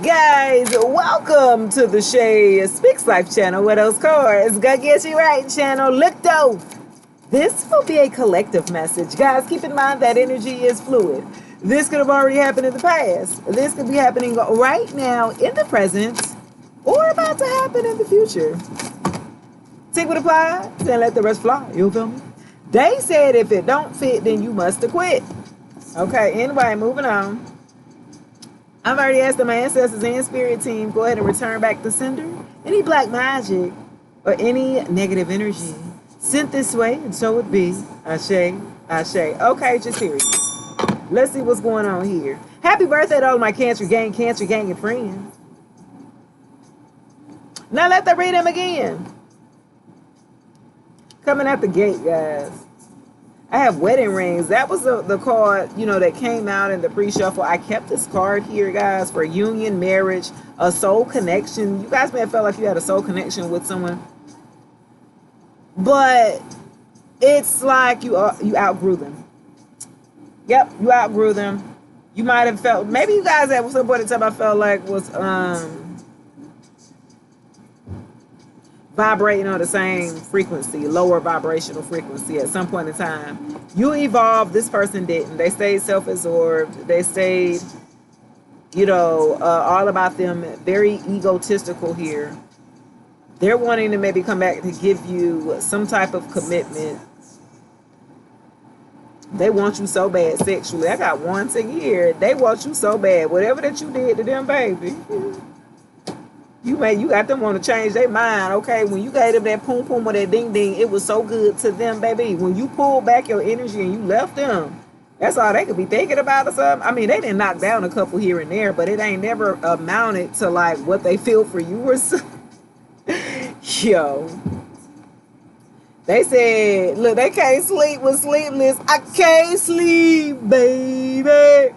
Guys, welcome to the Shay Speaks Life channel where those cards gonna get you right channel. Look though, this will be a collective message. Guys, keep in mind that energy is fluid. This could have already happened in the past. This could be happening right now in the present or about to happen in the future. Take what applies and let the rest fly. You feel me? They said if it don't fit, then you must have quit. Okay, anyway, moving on. I've already asked my ancestors and spirit team, go ahead and return back to sender. Any black magic or any negative energy sent this way, and so it be. Ashe, Ashe. Okay, just hear it. Let's see what's going on here. Happy birthday to all my Cancer gang and friends. Now let them read them again. Coming out the gate, guys. I have wedding rings. That was the card, that came out in the pre-shuffle. I kept this card here, guys, for union, marriage, a soul connection. You guys may have felt like you had a soul connection with someone. But it's like you outgrew them. Yep, you outgrew them. You might have felt, maybe you guys at some point in time I felt like was vibrating on the same frequency, lower vibrational frequency at some point in time. You evolved, this person didn't. They stayed self-absorbed. They stayed, all about them, very egotistical here. They're wanting to maybe come back to give you some type of commitment. They want you so bad sexually. I got one thing here. They want you so bad. Whatever that you did to them, baby. You got them want to change their mind, okay? When you gave them that poom poom or that ding ding, it was so good to them, baby. When you pulled back your energy and you left them, that's all they could be thinking about or something. I mean, they didn't knock down a couple here and there, but it ain't never amounted to like what they feel for you or something. Yo. They said, look, they can't sleep with Sleepless. I can't sleep, baby,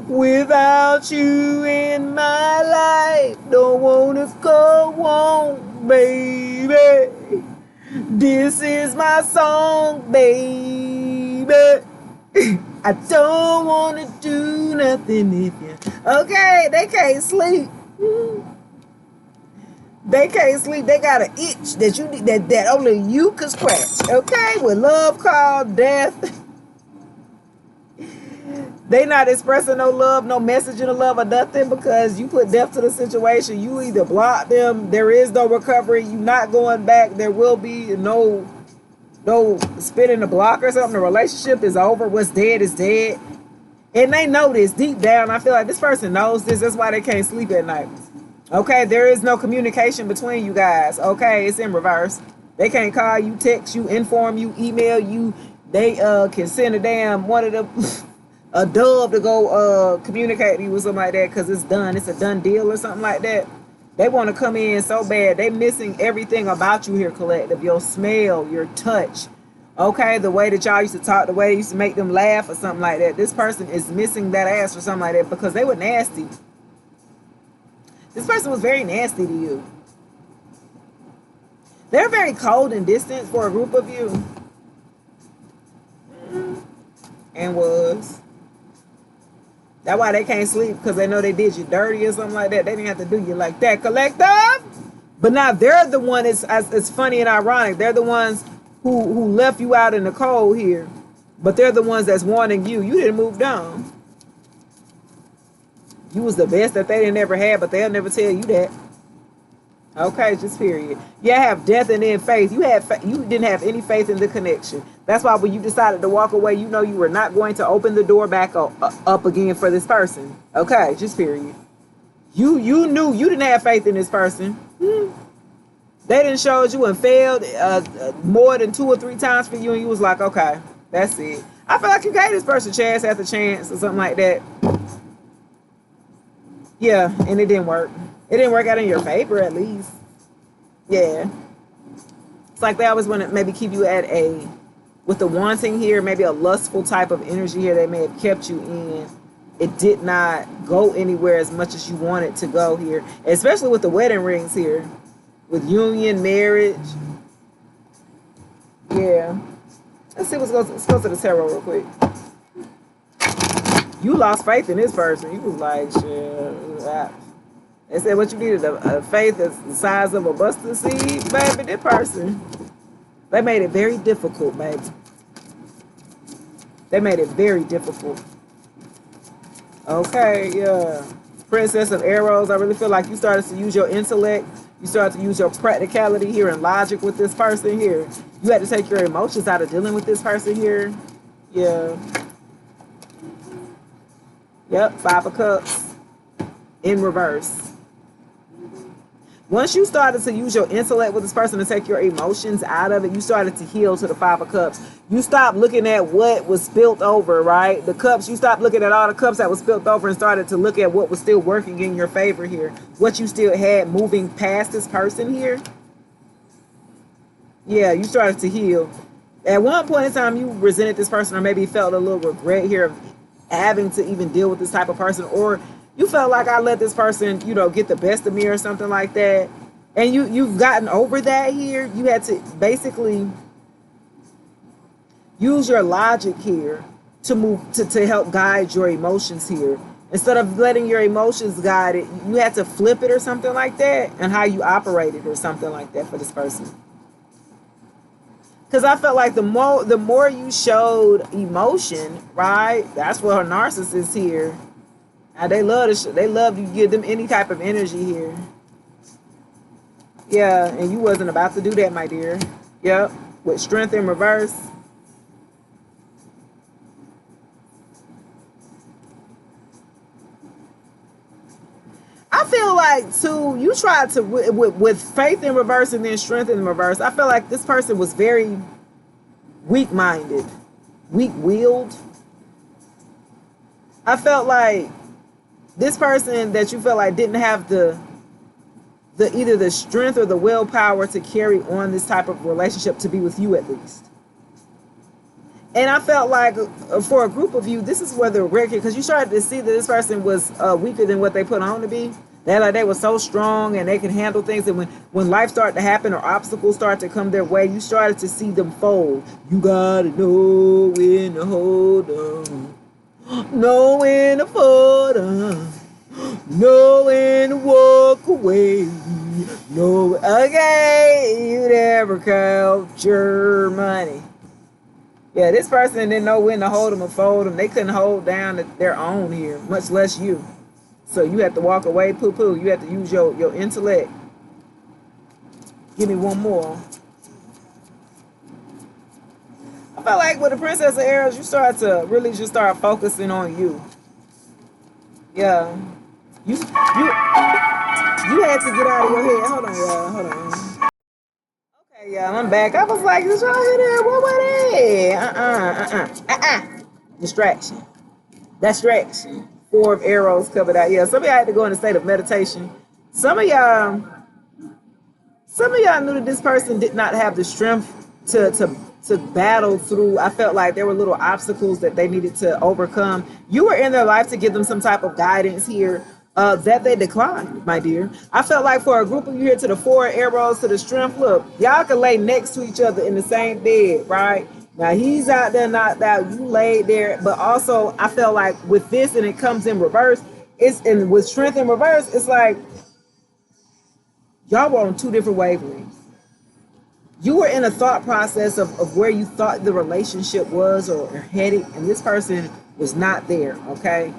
without you in my life. Don't wanna go on, baby. This is my song, baby. I don't wanna do nothing if you. Okay, they can't sleep. They can't sleep. They got an itch that you that only you can scratch. Okay, with love called death. They not expressing no love, no messaging of love or nothing because you put death to the situation. You either block them, there is no recovery, you not going back, there will be no spinning the block or something. The relationship is over. What's dead is dead. And they know this deep down. I feel like this person knows this. That's why they can't sleep at night. Okay, there is no communication between you guys. Okay, it's in reverse. They can't call you, text you, inform you, email you. They can send a damn one of them a dove to go communicate to you with something like that because it's done. It's a done deal or something like that. They want to come in so bad. They missing everything about you here, collective. Your smell, your touch. Okay, the way that y'all used to talk, the way they used to make them laugh or something like that. This person is missing that ass or something like that because they were nasty. This person was very nasty to you. They're very cold and distant for a group of you. And was. That's why they can't sleep, because they know they did you dirty or something like that. They didn't have to do you like that, collective. But now they're the one, it's funny and ironic. They're the ones who left you out in the cold here. But they're the ones that's warning you. You didn't move down. You was the best that they didn't ever have, but they'll never tell you that. Okay, just period. You have death and then faith. You didn't have any faith in the connection. That's why when you decided to walk away, you know you were not going to open the door back up again for this person. Okay, just period. You knew you didn't have faith in this person. They didn't show you and failed more than 2 or 3 times for you, and you was like, okay, that's it. I feel like you gave this person chance after chance or something like that. Yeah, and it didn't work. It didn't work out in your favor, at least. Yeah. It's like they always want to maybe keep you at with the wanting here, maybe a lustful type of energy here they may have kept you in. It did not go anywhere as much as you wanted to go here, especially with the wedding rings here. With union, marriage. Yeah. Let's see let's go to the tarot real quick. You lost faith in this person. You was like, shit. They said what you needed, a faith that's the size of a mustard seed, baby. This person, they made it very difficult, baby. They made it very difficult. Okay, yeah. Princess of Arrows, I really feel like you started to use your intellect. You started to use your practicality here and logic with this person here. You had to take your emotions out of dealing with this person here. Yeah. Yep, Five of Cups in reverse. Once you started to use your intellect with this person to take your emotions out of it, you started to heal to the Five of Cups. You stopped looking at what was spilt over, right? The cups, you stopped looking at all the cups that was spilt over and started to look at what was still working in your favor here. What you still had moving past this person here. Yeah, you started to heal. At one point in time, you resented this person or maybe felt a little regret here of having to even deal with this type of person, or you felt like I let this person, you know, get the best of me or something like that. And you've gotten over that here. You had to basically use your logic here to move to help guide your emotions here. Instead of letting your emotions guide it, you had to flip it or something like that, and how you operated or something like that for this person. Because I felt like the more you showed emotion, right? That's what her narcissist here. Now they love you give them any type of energy here. Yeah, and you wasn't about to do that, my dear. Yep, with Strength in reverse. I feel like too, you tried to with Faith in reverse and then Strength in reverse. I feel like this person was very weak-minded, weak-willed. I felt like this person that you felt like didn't have the either the strength or the willpower to carry on this type of relationship, to be with you at least. And I felt like for a group of you, this is where the regret, because you started to see that this person was weaker than what they put on to be. That like they were so strong and they can handle things, and when life started to happen or obstacles started to come their way, you started to see them fold. You gotta know when to hold on, know when to fold on, know when to walk away. No, okay, you never count your money. Yeah, this person didn't know when to hold them or fold them. They couldn't hold down their own here, much less you. So you have to walk away, poo-poo. You have to use your intellect. Give me one more. I felt like with the Princess of Arrows, you start to really just start focusing on you. Yeah. You had to get out of your head. Hold on, y'all. Hold on. Okay, y'all, I'm back. I was like, did y'all hear that? What was that? Distraction. Distraction. Four of Arrows covered out. Yeah, some of y'all had to go in a state of meditation. Some of y'all knew that this person did not have the strength to battle through. I felt like there were little obstacles that they needed to overcome. You were in their life to give them some type of guidance here that they declined, my dear. I felt like for a group of you here, to the Four of Arrows, to the Strength, look, y'all can lay next to each other in the same bed, right? Now he's out there knocked out, you laid there, but also I felt like with this, and it comes in reverse, and with Strength in reverse, it's like y'all were on two different wavelengths. You were in a thought process of where you thought the relationship was or headed, and this person was not there, okay?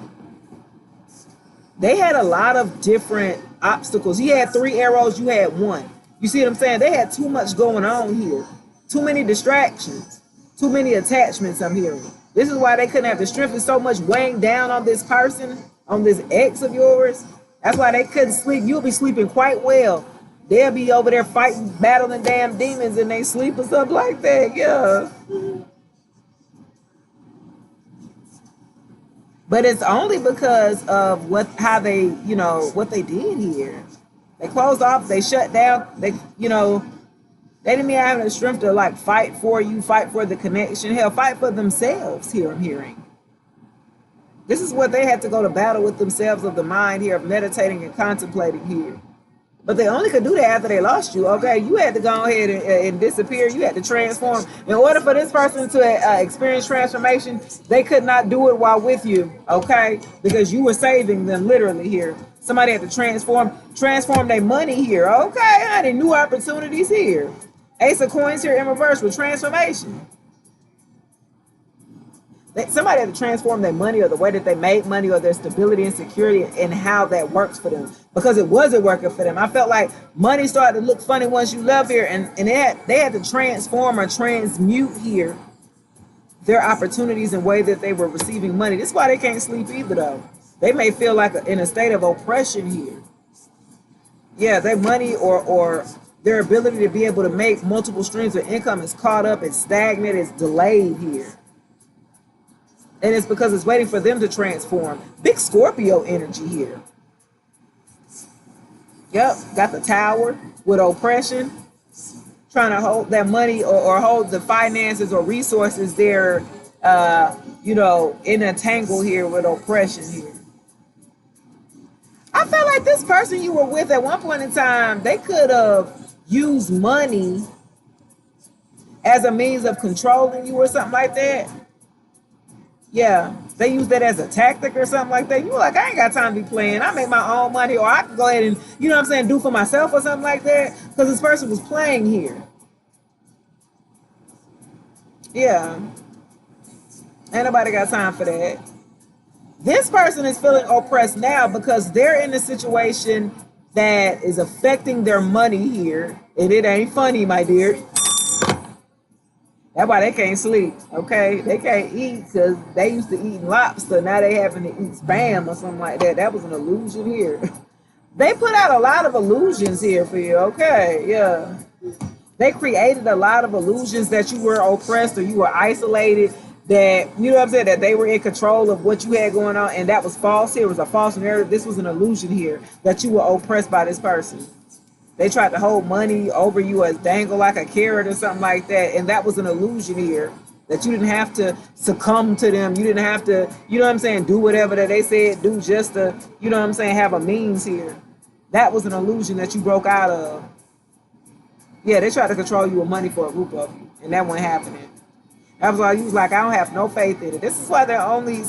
They had a lot of different obstacles. He had 3 arrows, you had 1. You see what I'm saying? They had too much going on here. Too many distractions. Too many attachments, I'm hearing. This is why they couldn't have the strength. There's so much weighing down on this person, on this ex of yours. That's why they couldn't sleep. You'll be sleeping quite well. They'll be over there fighting, battling damn demons in they sleep or something like that. Yeah. But it's only because of how they, what they did here. They closed off, they shut down, they didn't even have the strength to like fight for you, fight for the connection, hell, fight for themselves here, I'm hearing. This is what they had to go to battle with themselves, of the mind here, of meditating and contemplating here. But they only could do that after they lost you. Okay, you had to go ahead and disappear. You had to transform. In order for this person to experience transformation, they could not do it while with you. Okay, because you were saving them literally here. Somebody had to transform their money here. Okay, honey, new opportunities here. Ace of Coins here in reverse with transformation. Somebody had to transform their money or the way that they make money or their stability and security and how that works for them, because it wasn't working for them. I felt like money started to look funny once you left here, and they had to transform or transmute here their opportunities and way that they were receiving money. This is why they can't sleep either, though. They may feel like in a state of oppression here. Yeah, their money or their ability to be able to make multiple streams of income is caught up, it's stagnant, it's delayed here. And it's because it's waiting for them to transform. Big Scorpio energy here. Yep, got the Tower with oppression. Trying to hold that money or hold the finances or resources there, in a tangle here with oppression here. I felt like this person you were with at one point in time, they could have used money as a means of controlling you or something like that. Yeah, they use that as a tactic or something like that. You were like, I ain't got time to be playing. I make my own money, or I can go ahead and, do for myself or something like that. Because this person was playing here. Yeah. Ain't nobody got time for that. This person is feeling oppressed now because they're in a situation that is affecting their money here. And it ain't funny, my dear. That's why they can't sleep, okay? They can't eat because they used to eat lobster. Now they having to eat Spam or something like that. That was an illusion here. They put out a lot of illusions here for you, okay? Yeah. They created a lot of illusions that you were oppressed or you were isolated, that, that they were in control of what you had going on, and that was false here. It was a false narrative. This was an illusion here that you were oppressed by this person. They tried to hold money over you as dangle like a carrot or something like that. And that was an illusion here, that you didn't have to succumb to them. You didn't have to, do whatever that they said, do just to, have a means here. That was an illusion that you broke out of. Yeah, they tried to control you with money for a group of you. And that wasn't happening. That was why you was like, I don't have no faith in it. This is why they're only,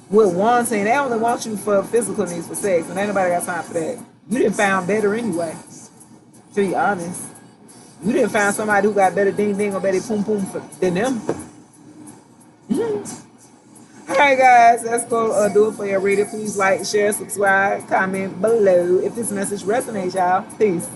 with one saying they only want you for physical needs, for sex, and ain't nobody got time for that. You didn't find better anyway, to be honest. You didn't find somebody who got better ding ding or better poom poom than them. All right, guys, let's go do it for your reader. Please like, share, subscribe, comment below if this message resonates, y'all. Peace.